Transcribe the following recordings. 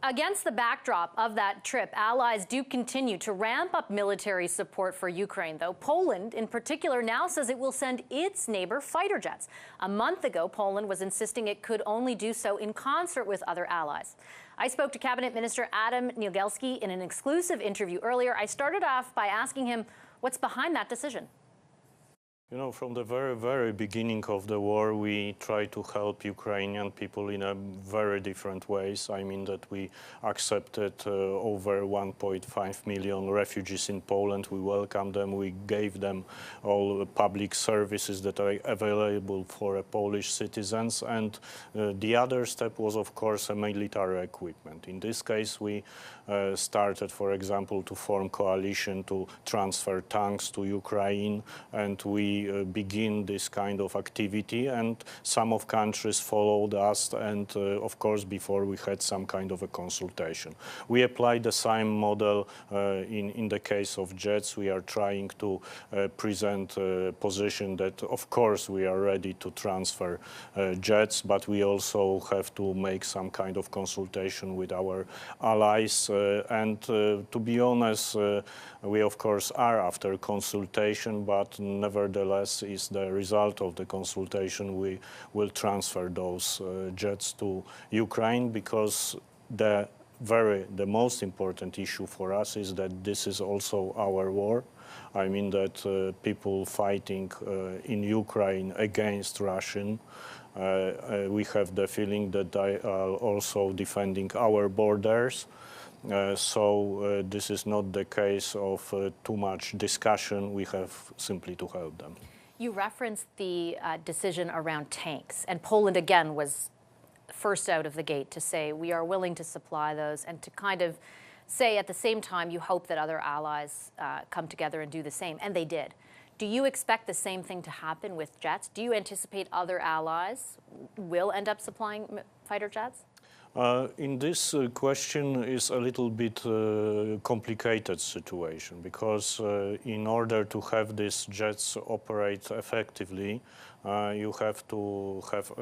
Against the backdrop of that trip, allies do continue to ramp up military support for Ukraine, though. Poland, in particular, now says it will send its neighbor fighter jets. A month ago, Poland was insisting it could only do so in concert with other allies. I spoke to Cabinet Minister Adam Niedzielski in an exclusive interview earlier. I started off by asking him what's behind that decision. You know, from the very beginning of the war, we try to help Ukrainian people in a very different ways. I mean that we accepted over 1.5 million refugees in Poland. We welcomed them. We gave them all the public services that are available for Polish citizens. And the other step was, of course, a military equipment. In this case, we started, for example, to form coalition to transfer tanks to Ukraine, and we begin this kind of activity, and some of countries followed us, and of course before we had some kind of a consultation. We applied the same model in the case of jets. We are trying to present a position that of course we are ready to transfer jets, but we also have to make some kind of consultation with our allies, and to be honest, we of course are after consultation, but nevertheless is the result of the consultation we will transfer those jets to Ukraine, because the most important issue for us is that this is also our war. I mean that people fighting in Ukraine against Russian, we have the feeling that they are also defending our borders. So this is not the case of too much discussion. We have simply to help them. You referenced the decision around tanks, and Poland again was first out of the gate to say we are willing to supply those, and to kind of say at the same time you hope that other allies come together and do the same, and they did. Do you expect the same thing to happen with jets? Do you anticipate other allies will end up supplying fighter jets? In this question is a little bit complicated situation, because in order to have these jets operate effectively, you have to have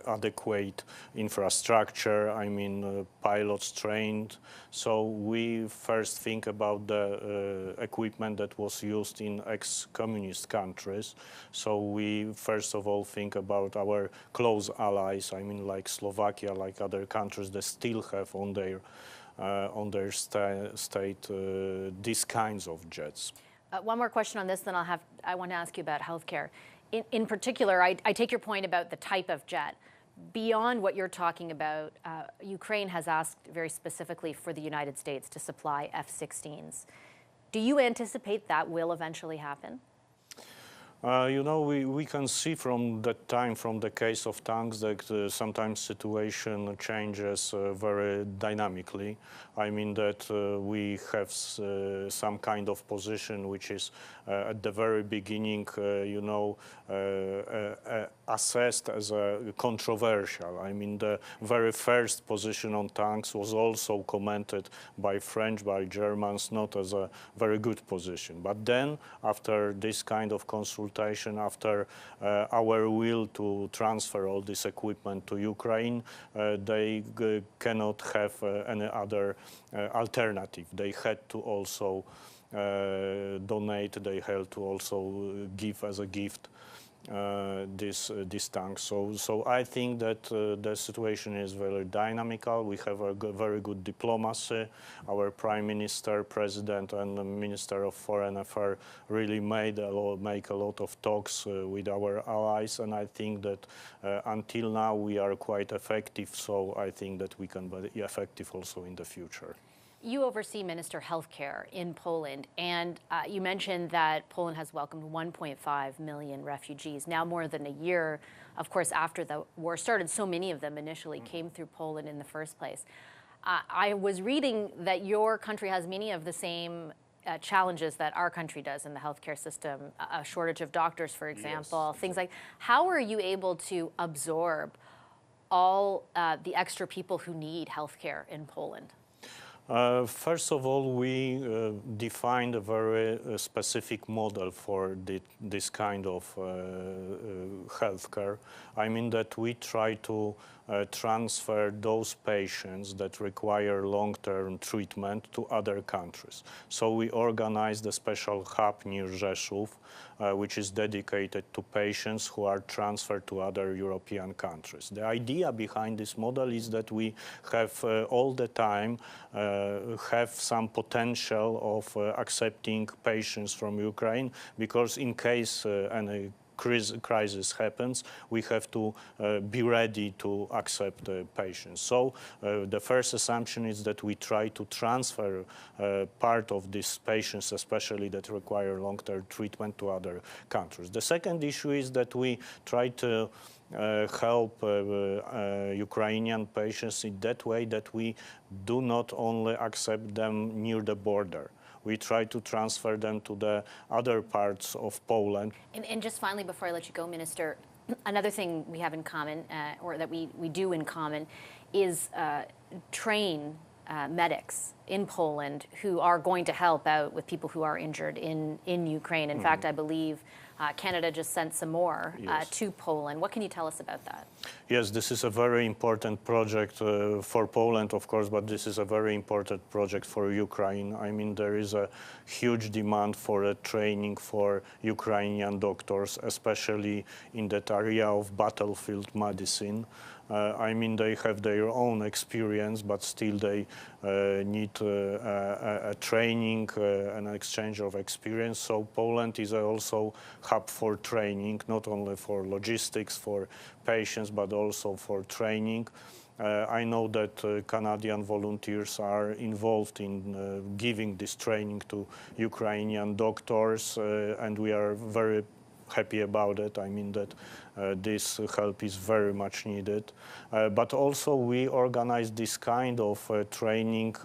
adequate infrastructure, I mean pilots trained. So we first think about the equipment that was used in ex-communist countries. So we first of all think about our close allies, I mean like Slovakia, like other countries that still have on their state these kinds of jets. One more question on this, then I want to ask you about healthcare. In particular, I take your point about the type of jet. Beyond what you're talking about, Ukraine has asked very specifically for the United States to supply F-16s. Do you anticipate that will eventually happen? You know, we can see from that time, from the case of tanks, that sometimes situation changes very dynamically. I mean that we have some kind of position which is at the very beginning, you know, assessed as a controversial. I mean, the very first position on tanks was also commented by French, by Germans, not as a very good position. But then, after this kind of consultation, after our will to transfer all this equipment to Ukraine, they cannot have any other alternative. They had to also donate, they had to also give as a gift this tank. So I think that the situation is very dynamical. We have a very good diplomacy. Our Prime Minister, President, and the Minister of Foreign Affairs really make a lot of talks with our allies, and I think that until now we are quite effective. So I think that we can be effective also in the future. You oversee Minister Healthcare in Poland, and you mentioned that Poland has welcomed 1.5 million refugees, now more than a year, of course, after the war started. So many of them initially came through Poland in the first place. I was reading that your country has many of the same challenges that our country does in the healthcare system, a shortage of doctors, for example, yes. Things like, how are you able to absorb all the extra people who need healthcare in Poland? First of all, we defined a very specific model for this kind of healthcare. I mean that we try to transfer those patients that require long-term treatment to other countries. So we organized a special hub near Rzeszów, which is dedicated to patients who are transferred to other European countries. The idea behind this model is that we have all the time have some potential of accepting patients from Ukraine, because in case any crisis happens, we have to be ready to accept patients. So the first assumption is that we try to transfer part of these patients, especially that require long-term treatment, to other countries. The second issue is that we try to help Ukrainian patients in that way that we do not only accept them near the border. We try to transfer them to the other parts of Poland. And just finally, before I let you go, Minister, another thing we have in common, or that we do in common, is train medics in Poland who are going to help out with people who are injured in Ukraine. In fact, I believe Canada just sent some more to Poland. What can you tell us about that? Yes, this is a very important project for Poland, of course, but this is a very important project for Ukraine. I mean, there is a huge demand for training for Ukrainian doctors, especially in that area of battlefield medicine. I mean, they have their own experience, but still they need a training, an exchange of experience. So Poland is also a hub for training, not only for logistics, for patients, but also for training. I know that Canadian volunteers are involved in giving this training to Ukrainian doctors, and we are very happy about it. I mean that this help is very much needed. But also we organize this kind of training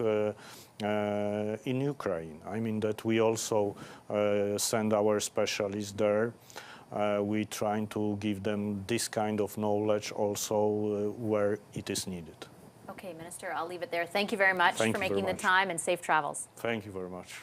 in Ukraine. I mean that we also send our specialists there. We trying to give them this kind of knowledge also where it is needed. Okay, Minister, I'll leave it there. Thank you very much for making the time, and safe travels. Thank you very much.